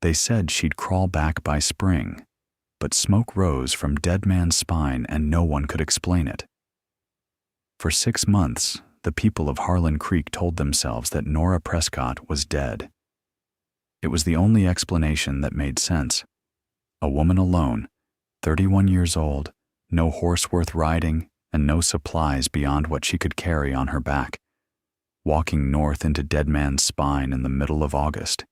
They said she'd crawl back by spring, but smoke rose from Dead Man's Spine and no one could explain it. For 6 months, the people of Harland Creek told themselves that Nora Prescott was dead. It was the only explanation that made sense. A woman alone, 31 years old, no horse worth riding, and no supplies beyond what she could carry on her back, walking north into Dead Man's Spine in the middle of August.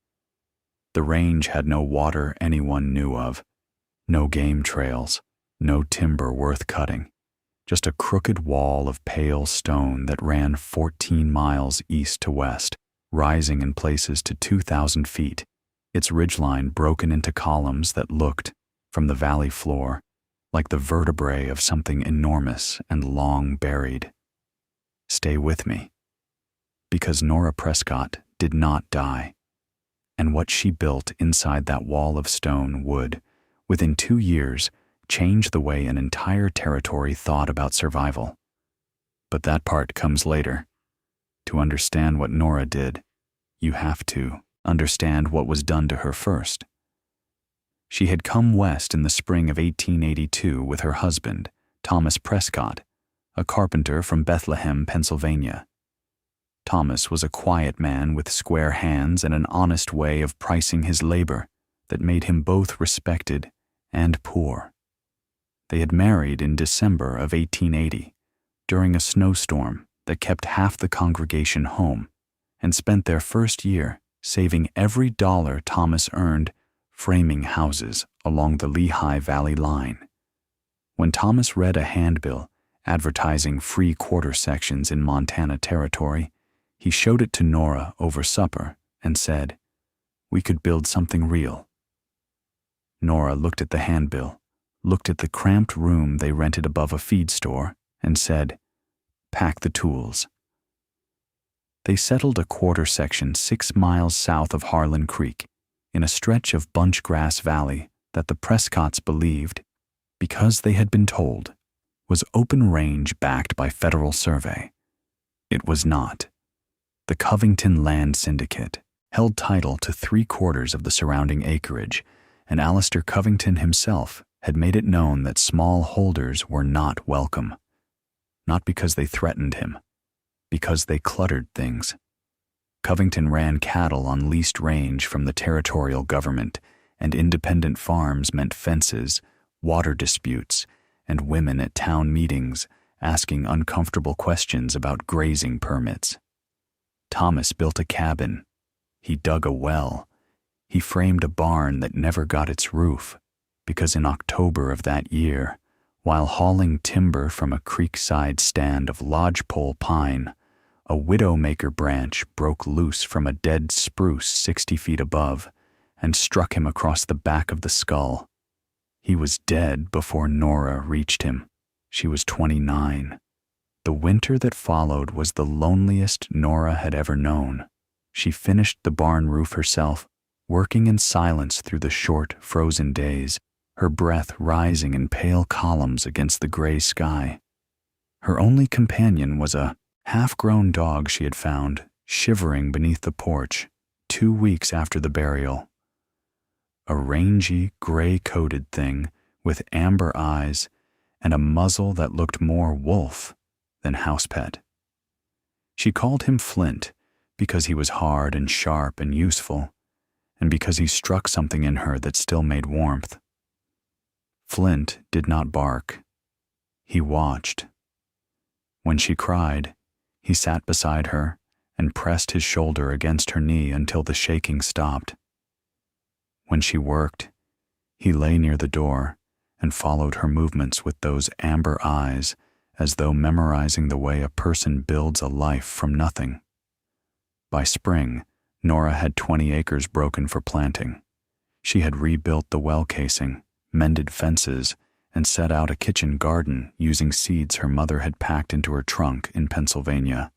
The range had no water anyone knew of, no game trails, no timber worth cutting, just a crooked wall of pale stone that ran 14 miles east to west, rising in places to 2,000 feet, its ridgeline broken into columns that looked, from the valley floor, like the vertebrae of something enormous and long buried. Stay with me. Because Nora Prescott did not die, and what she built inside that wall of stone would, within 2 years, change the way an entire territory thought about survival. But that part comes later. To understand what Nora did, you have to understand what was done to her first. She had come west in the spring of 1882 with her husband, Thomas Prescott, a carpenter from Bethlehem, Pennsylvania. Thomas was a quiet man with square hands and an honest way of pricing his labor that made him both respected and poor. They had married in December of 1880, during a snowstorm that kept half the congregation home, and spent their first year saving every dollar Thomas earned framing houses along the Lehigh Valley line. When Thomas read a handbill advertising free quarter sections in Montana Territory, he showed it to Nora over supper and said, "We could build something real." Nora looked at the handbill, looked at the cramped room they rented above a feed store, and said, "Pack the tools." They settled a quarter section 6 miles south of Harland Creek, in a stretch of bunchgrass valley that the Prescotts believed, because they had been told, was open range backed by federal survey. It was not. The Covington Land Syndicate held title to 3/4 of the surrounding acreage, and Alistair Covington himself had made it known that small holders were not welcome. Not because they threatened him, because they cluttered things. Covington ran cattle on leased range from the territorial government, and independent farms meant fences, water disputes, and women at town meetings asking uncomfortable questions about grazing permits. Thomas built a cabin. He dug a well. He framed a barn that never got its roof, because in October of that year, while hauling timber from a creekside stand of lodgepole pine, a widowmaker branch broke loose from a dead spruce 60 feet above and struck him across the back of the skull. He was dead before Nora reached him. She was 29. The winter that followed was the loneliest Nora had ever known. She finished the barn roof herself, working in silence through the short, frozen days, her breath rising in pale columns against the gray sky. Her only companion was a half-grown dog she had found, shivering beneath the porch, 2 weeks after the burial. A rangy, gray-coated thing with amber eyes and a muzzle that looked more wolf than house pet. She called him Flint because he was hard and sharp and useful, and because he struck something in her that still made warmth. Flint did not bark. He watched. When she cried, he sat beside her and pressed his shoulder against her knee until the shaking stopped. When she worked, he lay near the door and followed her movements with those amber eyes, as though memorizing the way a person builds a life from nothing. By spring, Nora had 20 acres broken for planting. She had rebuilt the well casing, mended fences, and set out a kitchen garden using seeds her mother had packed into her trunk in Pennsylvania,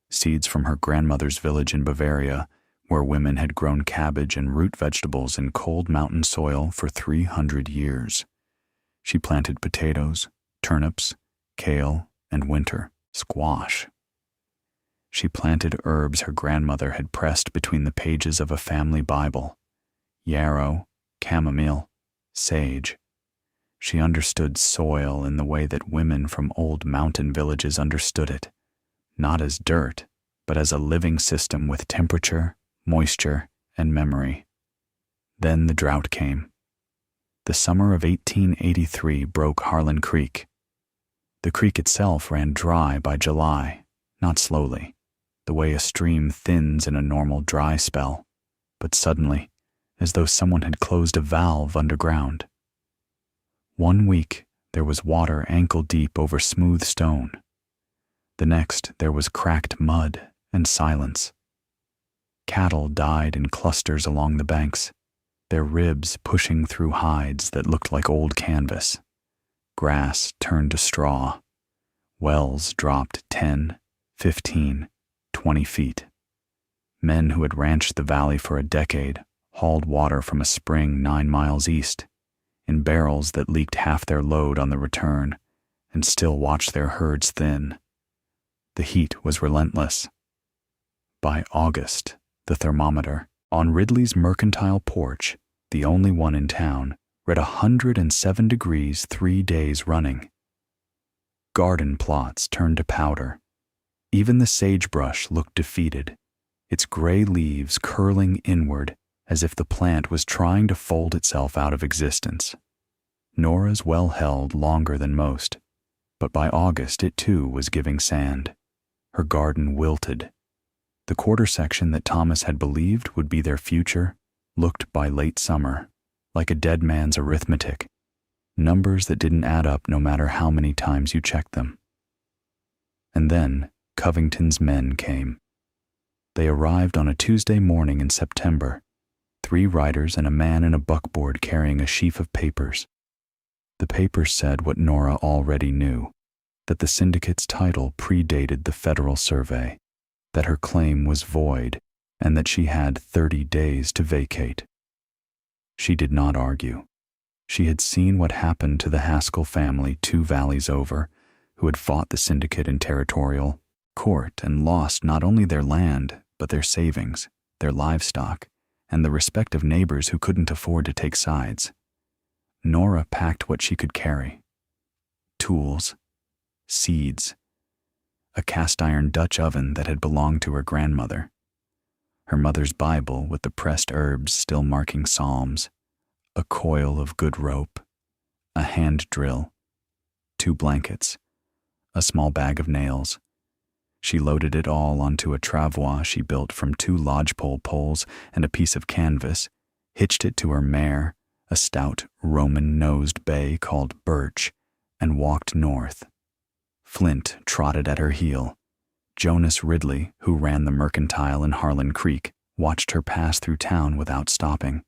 seeds from her grandmother's village in Bavaria, where women had grown cabbage and root vegetables in cold mountain soil for 300 years. She planted potatoes, turnips, kale, and winter squash. She planted herbs her grandmother had pressed between the pages of a family Bible, yarrow, chamomile, sage. She understood soil in the way that women from old mountain villages understood it, not as dirt, but as a living system with temperature, moisture, and memory. Then the drought came. The summer of 1883 broke Harland Creek. The creek itself ran dry by July, not slowly, the way a stream thins in a normal dry spell, but suddenly, as though someone had closed a valve underground. 1 week, there was water ankle-deep over smooth stone. The next, there was cracked mud and silence. Cattle died in clusters along the banks, their ribs pushing through hides that looked like old canvas. Grass turned to straw. Wells dropped 10, 15, 20 feet. Men who had ranched the valley for a decade hauled water from a spring 9 miles east, in barrels that leaked half their load on the return, and still watched their herds thin. The heat was relentless. By August, the thermometer, on Ridley's mercantile porch, the only one in town, read 107 degrees 3 days running. Garden plots turned to powder. Even the sagebrush looked defeated, its gray leaves curling inward as if the plant was trying to fold itself out of existence. Nora's well held longer than most, but by August it too was giving sand. Her garden wilted. The quarter section that Thomas had believed would be their future looked by late summer like a dead man's arithmetic, numbers that didn't add up no matter how many times you checked them. And then Covington's men came. They arrived on a Tuesday morning in September, 3 riders and a man in a buckboard carrying a sheaf of papers. The papers said what Nora already knew, that the Syndicate's title predated the federal survey, that her claim was void, and that she had 30 days to vacate. She did not argue. She had seen what happened to the Haskell family 2 valleys over, who had fought the Syndicate in territorial court and lost not only their land, but their savings, their livestock, and the respect of neighbors who couldn't afford to take sides. Nora packed what she could carry: tools, seeds, a cast-iron Dutch oven that had belonged to her grandmother, her mother's Bible with the pressed herbs still marking psalms, a coil of good rope, a hand drill, 2 blankets, a small bag of nails. She loaded it all onto a travois she built from 2 lodgepole poles and a piece of canvas, hitched it to her mare, a stout Roman-nosed bay called Birch, and walked north. Flint trotted at her heel. Jonas Ridley, who ran the mercantile in Harland Creek, watched her pass through town without stopping.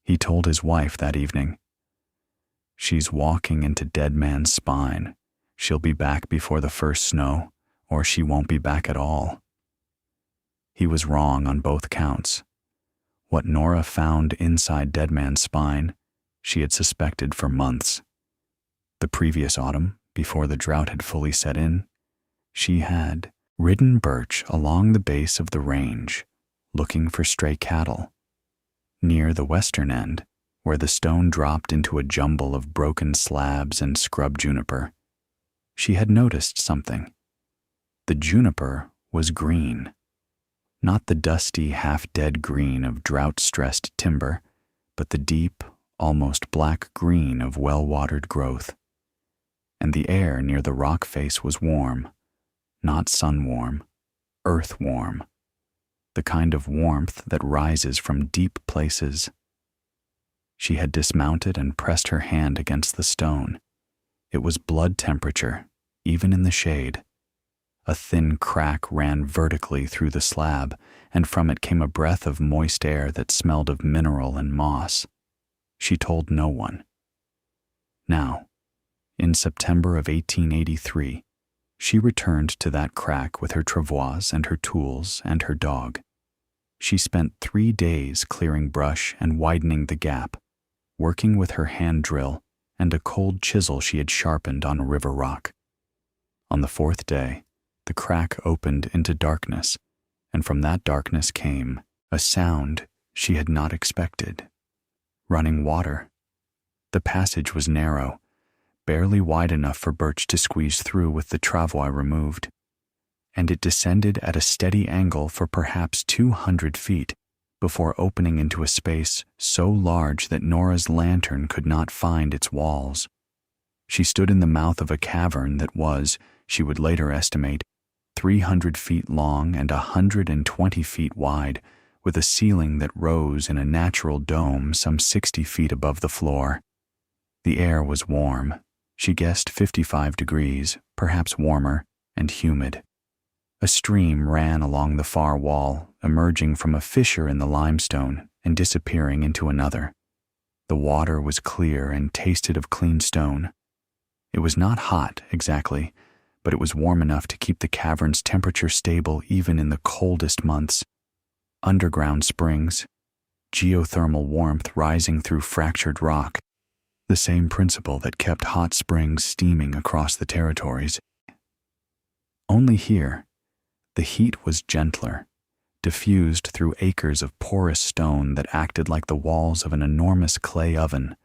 He told his wife that evening, "She's walking into Dead Man's Spine. She'll be back before the first snow, or she won't be back at all." He was wrong on both counts. What Nora found inside Dead Man's Spine, she had suspected for months. The previous autumn, before the drought had fully set in, she had ridden Birch along the base of the range, looking for stray cattle. Near the western end, where the stone dropped into a jumble of broken slabs and scrub juniper, she had noticed something. The juniper was green. Not the dusty, half-dead green of drought-stressed timber, but the deep, almost black green of well-watered growth. And the air near the rock face was warm, not sun-warm, earth-warm, the kind of warmth that rises from deep places. She had dismounted and pressed her hand against the stone. It was blood temperature, even in the shade. A thin crack ran vertically through the slab, and from it came a breath of moist air that smelled of mineral and moss. She told no one. Now, in September of 1883, she returned to that crack with her travois and her tools and her dog. She spent 3 days clearing brush and widening the gap, working with her hand drill and a cold chisel she had sharpened on a river rock. On the 4th day, the crack opened into darkness, and from that darkness came a sound she had not expected. Running water. The passage was narrow, barely wide enough for Birch to squeeze through with the travois removed, and it descended at a steady angle for perhaps 200 feet before opening into a space so large that Nora's lantern could not find its walls. She stood in the mouth of a cavern that was, she would later estimate, 300 feet long and 120 feet wide, with a ceiling that rose in a natural dome some 60 feet above the floor. The air was warm. She guessed 55 degrees, perhaps warmer, and humid. A stream ran along the far wall, emerging from a fissure in the limestone and disappearing into another. The water was clear and tasted of clean stone. It was not hot, exactly, but it was warm enough to keep the cavern's temperature stable even in the coldest months. Underground springs, geothermal warmth rising through fractured rock, the same principle that kept hot springs steaming across the territories. Only here, the heat was gentler, diffused through acres of porous stone that acted like the walls of an enormous clay oven,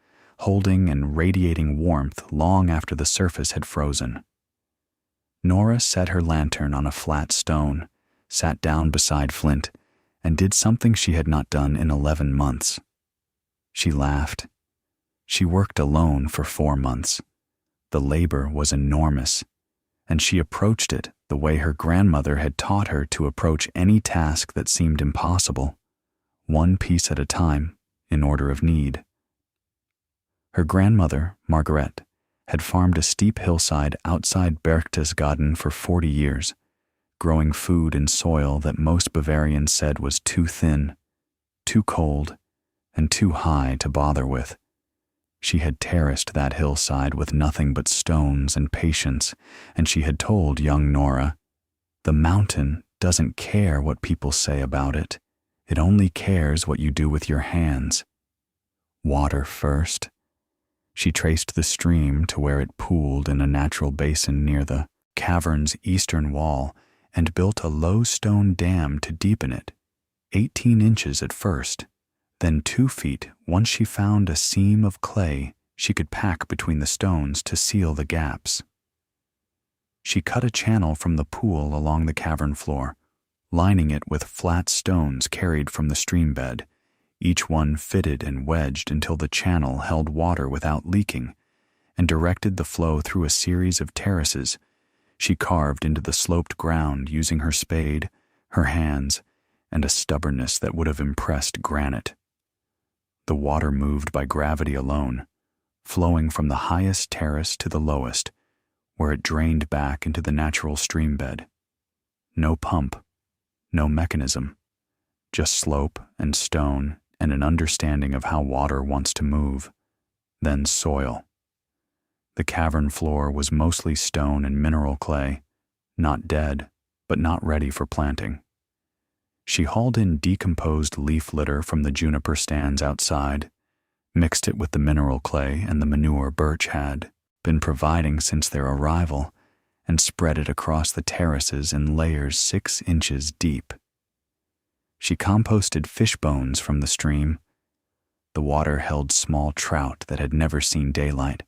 holding and radiating warmth long after the surface had frozen. Nora set her lantern on a flat stone, sat down beside Flint, and did something she had not done in 11 months. She laughed. She worked alone for 4 months. The labor was enormous, and she approached it the way her grandmother had taught her to approach any task that seemed impossible, one piece at a time, in order of need. Her grandmother, Margaret, had farmed a steep hillside outside Berchtesgaden for 40 years, growing food in soil that most Bavarians said was too thin, too cold, and too high to bother with. She had terraced that hillside with nothing but stones and patience, and she had told young Nora, "The mountain doesn't care what people say about it. It only cares what you do with your hands. Water first." She traced the stream to where it pooled in a natural basin near the cavern's eastern wall and built a low stone dam to deepen it, 18 inches at first, then 2 feet once she found a seam of clay she could pack between the stones to seal the gaps. She cut a channel from the pool along the cavern floor, lining it with flat stones carried from the stream bed, each one fitted and wedged until the channel held water without leaking, and directed the flow through a series of terraces she carved into the sloped ground using her spade, her hands, and a stubbornness that would have impressed granite. The water moved by gravity alone, flowing from the highest terrace to the lowest, where it drained back into the natural stream bed. No pump, no mechanism, just slope and stone and an understanding of how water wants to move, then soil. The cavern floor was mostly stone and mineral clay, not dead, but not ready for planting. She hauled in decomposed leaf litter from the juniper stands outside, mixed it with the mineral clay and the manure Birch had been providing since their arrival, and spread it across the terraces in layers 6 inches deep. She composted fish bones from the stream. The water held small trout that had never seen daylight,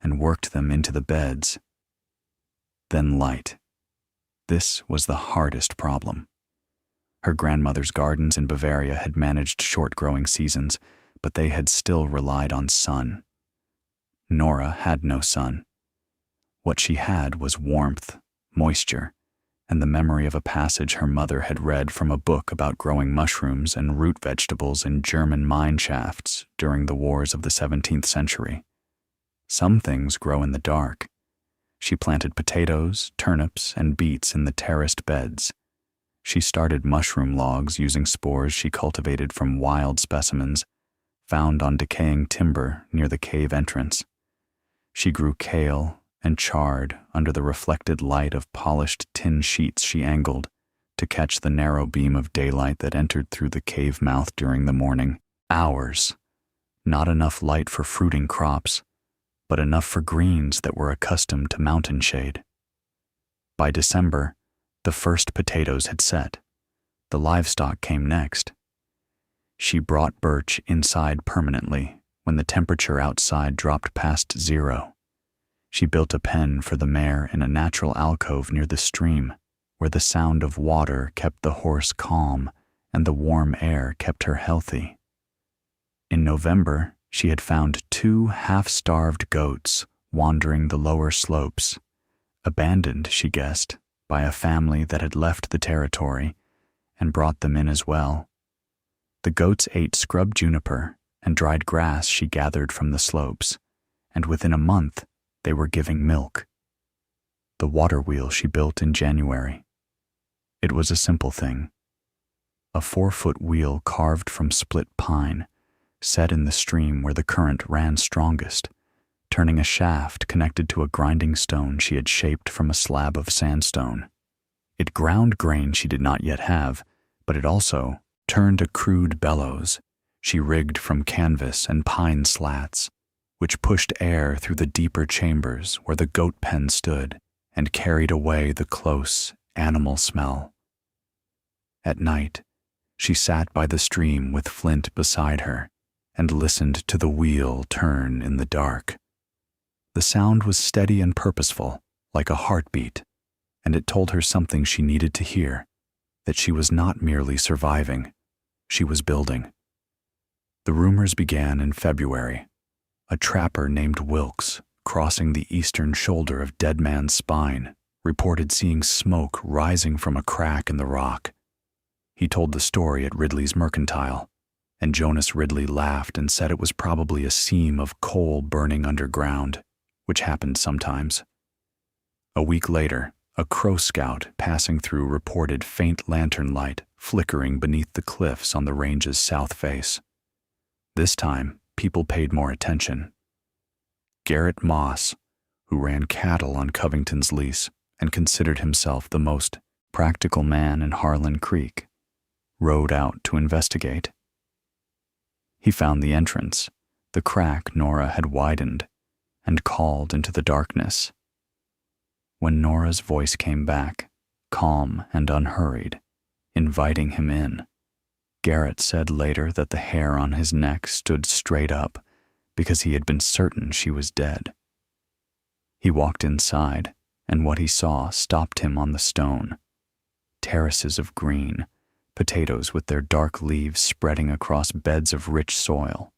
and worked them into the beds. Then light. This was the hardest problem. Her grandmother's gardens in Bavaria had managed short growing seasons, but they had still relied on sun. Nora had no sun. What she had was warmth, moisture, and the memory of a passage her mother had read from a book about growing mushrooms and root vegetables in German mine shafts during the wars of the 17th century. Some things grow in the dark. She planted potatoes, turnips, and beets in the terraced beds. She started mushroom logs using spores she cultivated from wild specimens found on decaying timber near the cave entrance. She grew kale and chard under the reflected light of polished tin sheets she angled to catch the narrow beam of daylight that entered through the cave mouth during the morning. Hours. Not enough light for fruiting crops, but enough for greens that were accustomed to mountain shade. By December, the first potatoes had set. The livestock came next. She brought Birch inside permanently when the temperature outside dropped past 0. She built a pen for the mare in a natural alcove near the stream, where the sound of water kept the horse calm and the warm air kept her healthy. In November, she had found 2 half-starved goats wandering the lower slopes, abandoned, she guessed, by a family that had left the territory and brought them in as well. The goats ate scrub juniper and dried grass she gathered from the slopes, and within a month they were giving milk. The water wheel she built in January. It was a simple thing. A 4-foot wheel carved from split pine, set in the stream where the current ran strongest, turning a shaft connected to a grinding stone she had shaped from a slab of sandstone. It ground grain she did not yet have, but it also turned a crude bellows she rigged from canvas and pine slats, which pushed air through the deeper chambers where the goat pen stood and carried away the close animal smell. At night, she sat by the stream with Flint beside her and listened to the wheel turn in the dark. The sound was steady and purposeful, like a heartbeat, and it told her something she needed to hear, that she was not merely surviving, she was building. The rumors began in February. A trapper named Wilkes, crossing the eastern shoulder of Dead Man's Spine, reported seeing smoke rising from a crack in the rock. He told the story at Ridley's Mercantile, and Jonas Ridley laughed and said it was probably a seam of coal burning underground, which happened sometimes. A week later, a crow scout passing through reported faint lantern light flickering beneath the cliffs on the range's south face. This time, people paid more attention. Garrett Moss, who ran cattle on Covington's lease and considered himself the most practical man in Harland Creek, rode out to investigate. He found the entrance, the crack Nora had widened, and called into the darkness. When Nora's voice came back, calm and unhurried, inviting him in, Garrett said later that the hair on his neck stood straight up because he had been certain she was dead. He walked inside, and what he saw stopped him on the stone. Terraces of green, potatoes with their dark leaves spreading across beds of rich soil,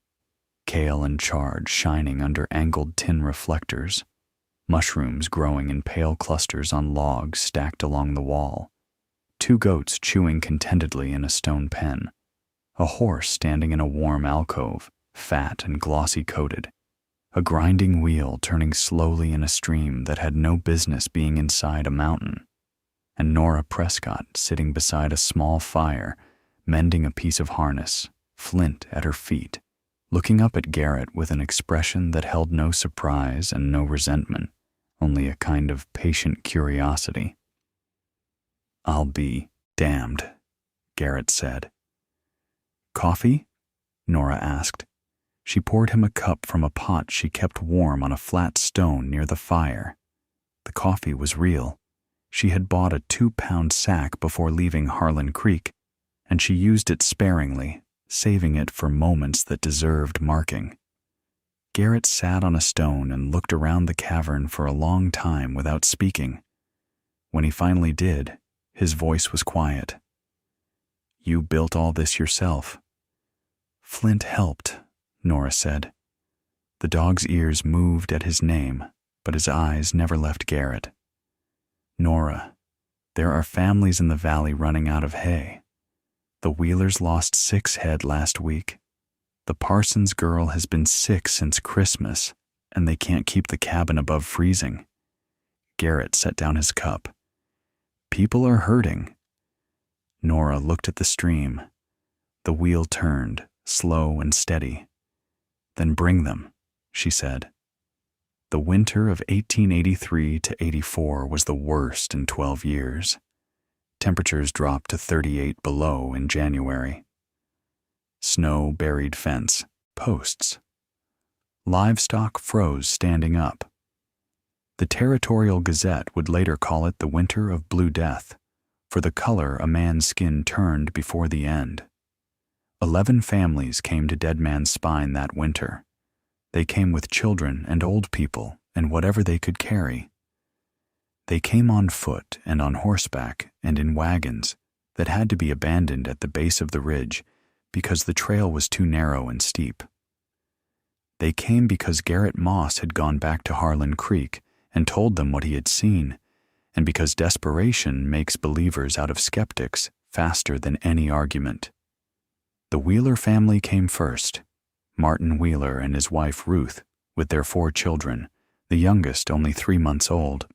kale and chard shining under angled tin reflectors, mushrooms growing in pale clusters on logs stacked along the wall, 2 goats chewing contentedly in a stone pen, a horse standing in a warm alcove, fat and glossy-coated, a grinding wheel turning slowly in a stream that had no business being inside a mountain, and Nora Prescott sitting beside a small fire, mending a piece of harness, Flint at her feet, looking up at Garrett with an expression that held no surprise and no resentment, only a kind of patient curiosity. "I'll be damned," Garrett said. "Coffee?" Nora asked. She poured him a cup from a pot she kept warm on a flat stone near the fire. The coffee was real. She had bought a 2-pound sack before leaving Harland Creek, and she used it sparingly, saving it for moments that deserved marking. Garrett sat on a stone and looked around the cavern for a long time without speaking. When he finally did, his voice was quiet. "You built all this yourself?" "Flint helped," Nora said. The dog's ears moved at his name, but his eyes never left Garrett. "Nora, there are families in the valley running out of hay. The Wheelers lost 6 head last week. The Parsons girl has been sick since Christmas, and they can't keep the cabin above freezing." Garrett set down his cup. "People are hurting." Nora looked at the stream. The wheel turned, slow and steady. "Then bring them," she said. The winter of 1883 to 84 was the worst in 12 years. Temperatures dropped to 38 below in January. Snow buried fence, posts. Livestock froze standing up. The Territorial Gazette would later call it the winter of Blue Death, for the color a man's skin turned before the end. 11 families came to Dead Man's Spine that winter. They came with children and old people and whatever they could carry. They came on foot and on horseback and in wagons that had to be abandoned at the base of the ridge because the trail was too narrow and steep. They came because Garrett Moss had gone back to Harland Creek and told them what he had seen, and because desperation makes believers out of skeptics faster than any argument. The Wheeler family came first, Martin Wheeler and his wife Ruth, with their 4 children, the youngest only 3 months old.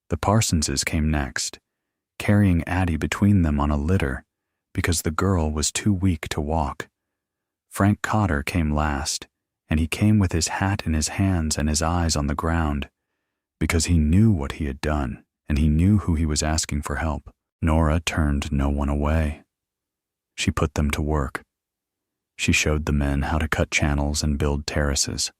The Parsonses came next, carrying Addie between them on a litter because the girl was too weak to walk. Frank Cotter came last, and he came with his hat in his hands and his eyes on the ground because he knew what he had done and he knew who he was asking for help. Nora turned no one away. She put them to work. She showed the men how to cut channels and build terraces.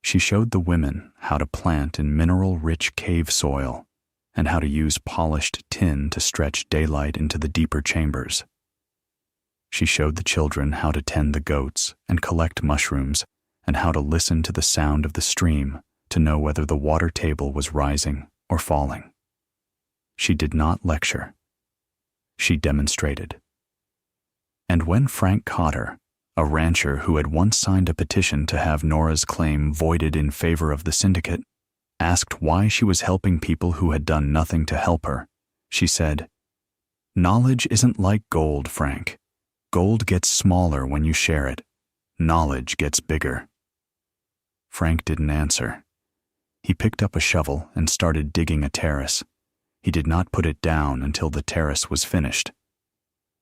She showed the women how to plant in mineral-rich cave soil and how to use polished tin to stretch daylight into the deeper chambers. She showed the children how to tend the goats and collect mushrooms and how to listen to the sound of the stream to know whether the water table was rising or falling. She did not lecture. She demonstrated. And when Frank Cotter, a rancher who had once signed a petition to have Nora's claim voided in favor of the Syndicate, asked why she was helping people who had done nothing to help her, she said, "Knowledge isn't like gold, Frank. Gold gets smaller when you share it. Knowledge gets bigger." Frank didn't answer. He picked up a shovel and started digging a terrace. He did not put it down until the terrace was finished.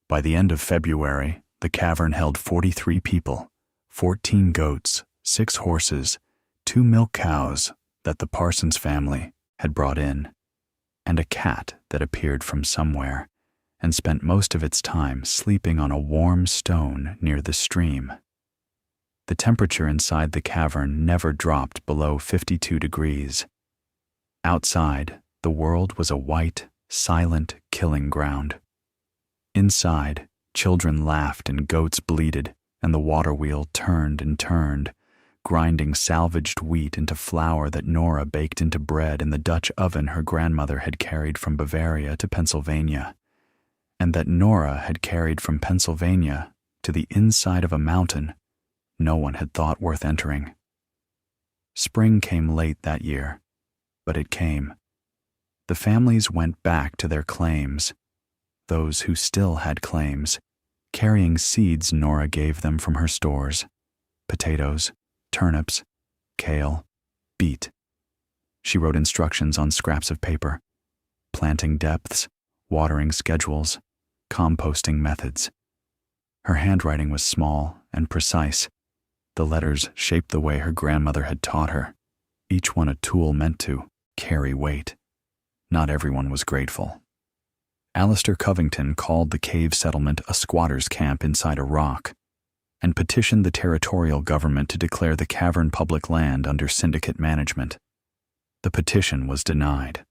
By the end of February, the cavern held 43 people, 14 goats, 6 horses, 2 milk cows that the Parsons family had brought in, and a cat that appeared from somewhere and spent most of its time sleeping on a warm stone near the stream. The temperature inside the cavern never dropped below 52 degrees. Outside, the world was a white, silent killing ground. Inside, children laughed and goats bleated, and the water wheel turned and turned, grinding salvaged wheat into flour that Nora baked into bread in the Dutch oven her grandmother had carried from Bavaria to Pennsylvania, and that Nora had carried from Pennsylvania to the inside of a mountain no one had thought worth entering. Spring came late that year, but it came. The families went back to their claims, those who still had claims, carrying seeds Nora gave them from her stores: potatoes, turnips, kale, beet. She wrote instructions on scraps of paper: planting depths, watering schedules, composting methods. Her handwriting was small and precise. The letters shaped the way her grandmother had taught her, each one a tool meant to carry weight. Not everyone was grateful. Alistair Covington called the cave settlement a squatter's camp inside a rock and petitioned the territorial government to declare the cavern public land under Syndicate management. The petition was denied.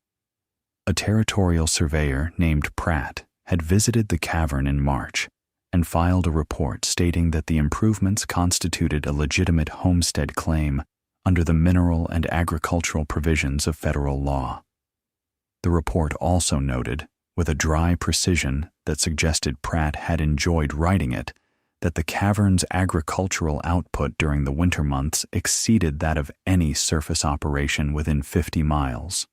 A territorial surveyor named Pratt had visited the cavern in March and filed a report stating that the improvements constituted a legitimate homestead claim under the mineral and agricultural provisions of federal law. The report also noted, with a dry precision that suggested Pratt had enjoyed writing it, that the cavern's agricultural output during the winter months exceeded that of any surface operation within 50 miles.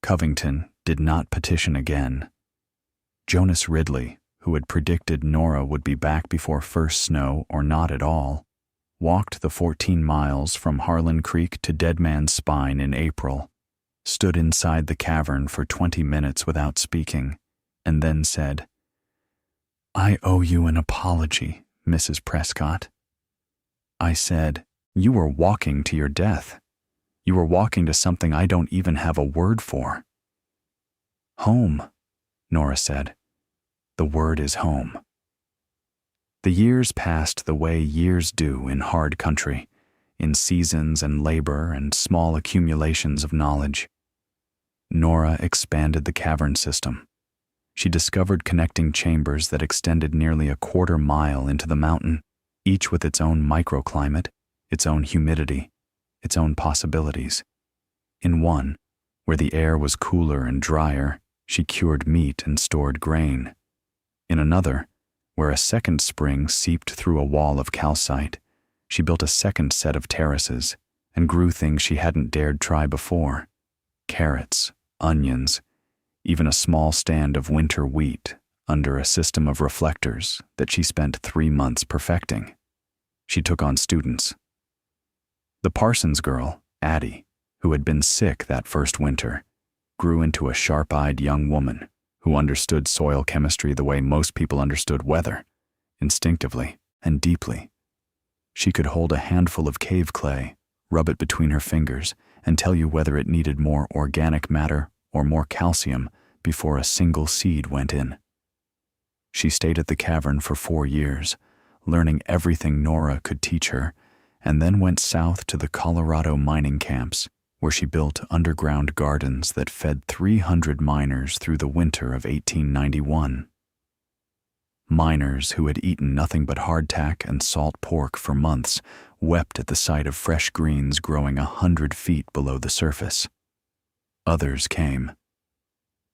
Covington did not petition again. Jonas Ridley, who had predicted Nora would be back before first snow or not at all, walked the 14 miles from Harland Creek to Dead Man's Spine in April, stood inside the cavern for 20 minutes without speaking, and then said, "I owe you an apology, Mrs. Prescott." I said, "You were walking to your death. You were walking to something I don't even have a word for." "Home," Nora said. "The word is home." The years passed the way years do in hard country, in seasons and labor and small accumulations of knowledge. Nora expanded the cavern system. She discovered connecting chambers that extended nearly a quarter-mile into the mountain, each with its own microclimate, its own humidity, its own possibilities. In one, where the air was cooler and drier, she cured meat and stored grain. In another, where a second spring seeped through a wall of calcite, she built a second set of terraces and grew things she hadn't dared try before: carrots, onions, even a small stand of winter wheat under a system of reflectors that she spent 3 months perfecting. She took on students. The Parsons girl, Addie, who had been sick that first winter, grew into a sharp-eyed young woman who understood soil chemistry the way most people understood weather, instinctively and deeply. She could hold a handful of cave clay, rub it between her fingers, and tell you whether it needed more organic matter or more calcium before a single seed went in. She stayed at the Cavern for 4 years, learning everything Nora could teach her, and then went south to the Colorado mining camps, where she built underground gardens that fed 300 miners through the winter of 1891. Miners who had eaten nothing but hardtack and salt pork for months wept at the sight of fresh greens growing 100 feet below the surface. Others came.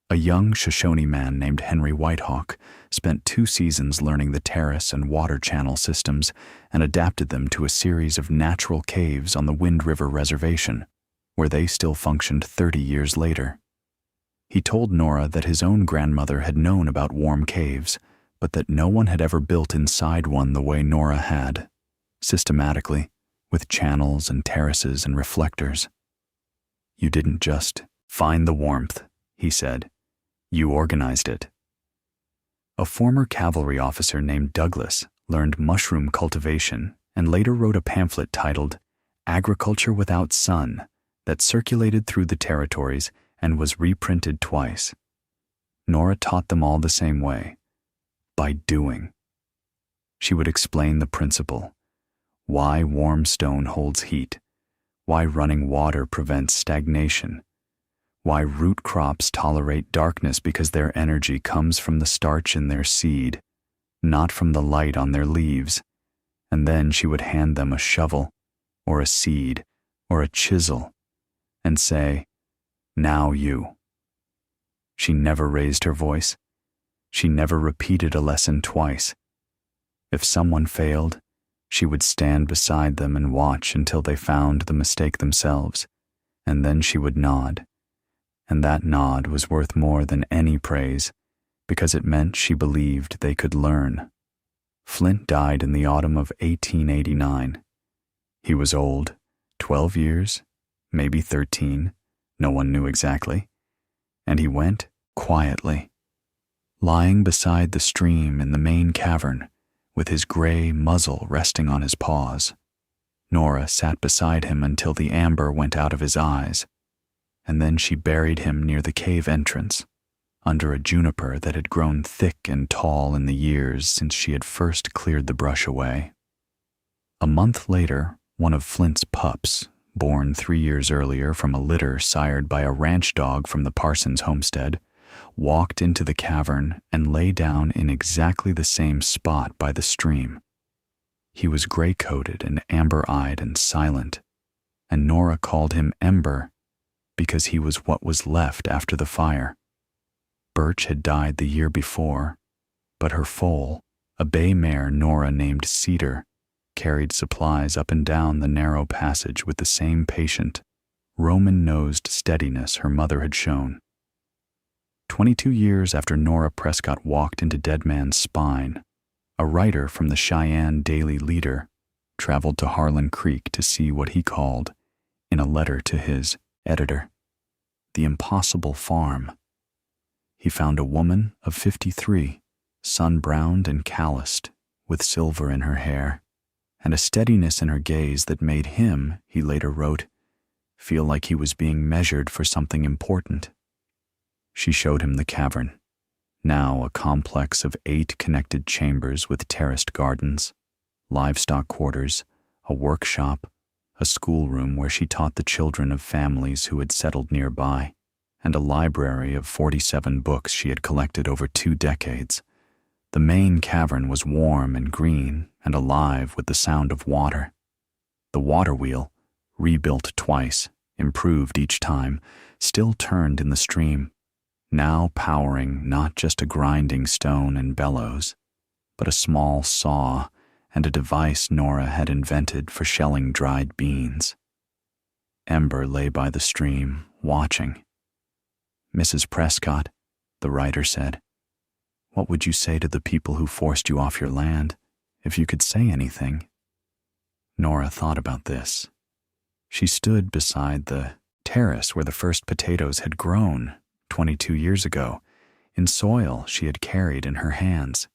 A young Shoshone man named Henry Whitehawk spent 2 seasons learning the terrace and water channel systems and adapted them to a series of natural caves on the Wind River Reservation, where they still functioned 30 years later. He told Nora that his own grandmother had known about warm caves, but that no one had ever built inside one the way Nora had, systematically, with channels and terraces and reflectors. "You didn't just find the warmth," he said. "You organized it." A former cavalry officer named Douglas learned mushroom cultivation and later wrote a pamphlet titled "Agriculture Without Sun" that circulated through the territories and was reprinted twice. Nora taught them all the same way, by doing. She would explain the principle: why warm stone holds heat, why running water prevents stagnation, why root crops tolerate darkness because their energy comes from the starch in their seed, not from the light on their leaves. And then she would hand them a shovel, or a seed, or a chisel, and say, "Now you." She never raised her voice. She never repeated a lesson twice. If someone failed, she would stand beside them and watch until they found the mistake themselves, and then she would nod. And that nod was worth more than any praise, because it meant she believed they could learn. Flint died in the autumn of 1889. He was old, 12 years, maybe 13, no one knew exactly, and he went quietly, lying beside the stream in the main cavern, with his gray muzzle resting on his paws. Nora sat beside him until the amber went out of his eyes, and then she buried him near the cave entrance, under a juniper that had grown thick and tall in the years since she had first cleared the brush away. A month later, one of Flint's pups, born 3 years earlier from a litter sired by a ranch dog from the Parsons homestead, walked into the cavern and lay down in exactly the same spot by the stream. He was gray-coated and amber-eyed and silent, and Nora called him Ember because he was what was left after the fire. Birch had died the year before, but her foal, a bay mare Nora named Cedar, carried supplies up and down the narrow passage with the same patient, Roman-nosed steadiness her mother had shown. 22 years after Nora Prescott walked into Dead Man's Spine, a writer from the Cheyenne Daily Leader traveled to Harland Creek to see what he called, in a letter to his editor, the impossible farm. He found a woman of 53, sun-browned and calloused, with silver in her hair, and a steadiness in her gaze that made him, he later wrote, feel like he was being measured for something important. She showed him the cavern, now a complex of 8 connected chambers with terraced gardens, livestock quarters, a workshop, a schoolroom where she taught the children of families who had settled nearby, and a library of 47 books she had collected over 2 decades. The main cavern was warm and green and alive with the sound of water. The water wheel, rebuilt twice, improved each time, still turned in the stream, now powering not just a grinding stone and bellows, but a small saw and a device Nora had invented for shelling dried beans. Ember lay by the stream, watching. "Mrs. Prescott," the writer said, "what would you say to the people who forced you off your land, if you could say anything?" Nora thought about this. She stood beside the terrace where the first potatoes had grown 22 years ago, in soil she had carried in her hands.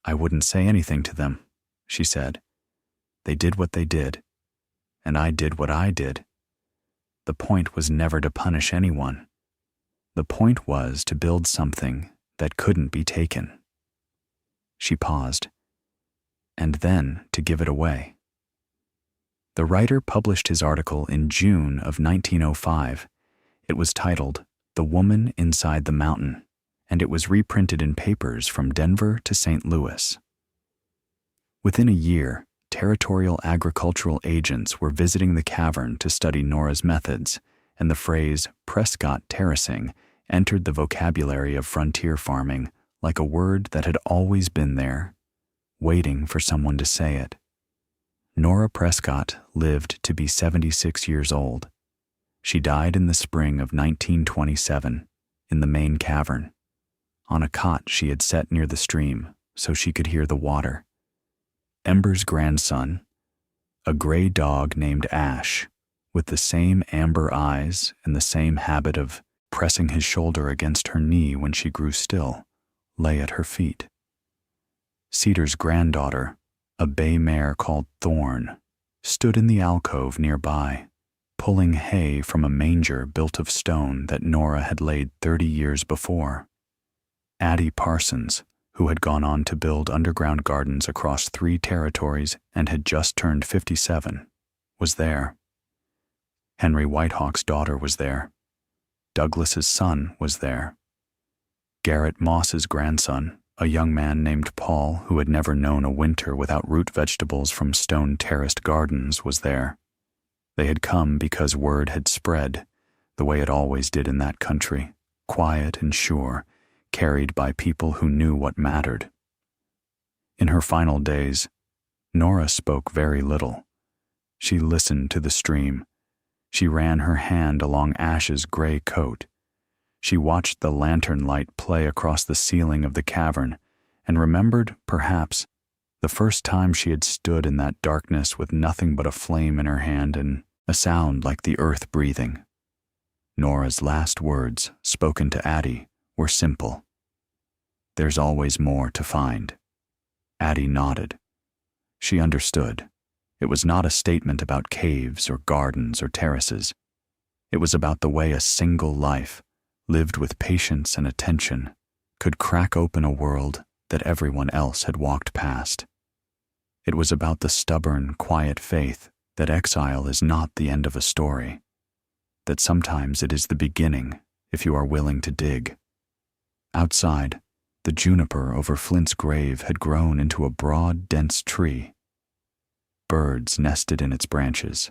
"I wouldn't say anything to them," she said. "They did what they did, and I did what I did. The point was never to punish anyone. The point was to build something that couldn't be taken." She paused, "and then to give it away." The writer published his article in June of 1905. It was titled "The Woman Inside the Mountain," and it was reprinted in papers from Denver to St. Louis. Within a year, territorial agricultural agents were visiting the cavern to study Nora's methods, and the phrase Prescott terracing entered the vocabulary of frontier farming like a word that had always been there, waiting for someone to say it. Nora Prescott lived to be 76 years old. She died in the spring of 1927 in the main cavern, on a cot she had set near the stream so she could hear the water. Ember's grandson, a gray dog named Ash, with the same amber eyes and the same habit of pressing his shoulder against her knee when she grew still, lay at her feet. Cedar's granddaughter, a bay mare called Thorn, stood in the alcove nearby, pulling hay from a manger built of stone that Nora had laid 30 years before. Addie Parsons, who had gone on to build underground gardens across 3 territories and had just turned 57, was there. Henry Whitehawk's daughter was there. Douglas's son was there. Garrett Moss's grandson, a young man named Paul who had never known a winter without root vegetables from stone-terraced gardens, was there. They had come because word had spread, the way it always did in that country, quiet and sure, carried by people who knew what mattered. In her final days, Nora spoke very little. She listened to the stream. She ran her hand along Ash's gray coat. She watched the lantern light play across the ceiling of the cavern and remembered, perhaps, the first time she had stood in that darkness with nothing but a flame in her hand and a sound like the earth breathing. Nora's last words, spoken to Addie, were simple. "There's always more to find." Addie nodded. She understood. It was not a statement about caves or gardens or terraces. It was about the way a single life, lived with patience and attention, could crack open a world that everyone else had walked past. It was about the stubborn, quiet faith that exile is not the end of a story, that sometimes it is the beginning if you are willing to dig. Outside, the juniper over Flint's grave had grown into a broad, dense tree. Birds nested in its branches.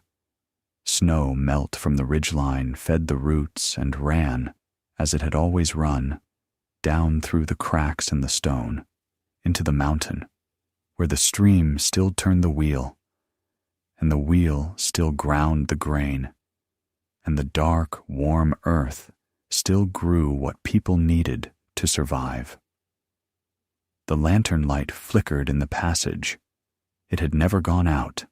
Snow melt from the ridgeline fed the roots and ran, as it had always run, down through the cracks in the stone, into the mountain, where the stream still turned the wheel, and the wheel still ground the grain, and the dark, warm earth still grew what people needed to survive. The lantern light flickered in the passage. It had never gone out.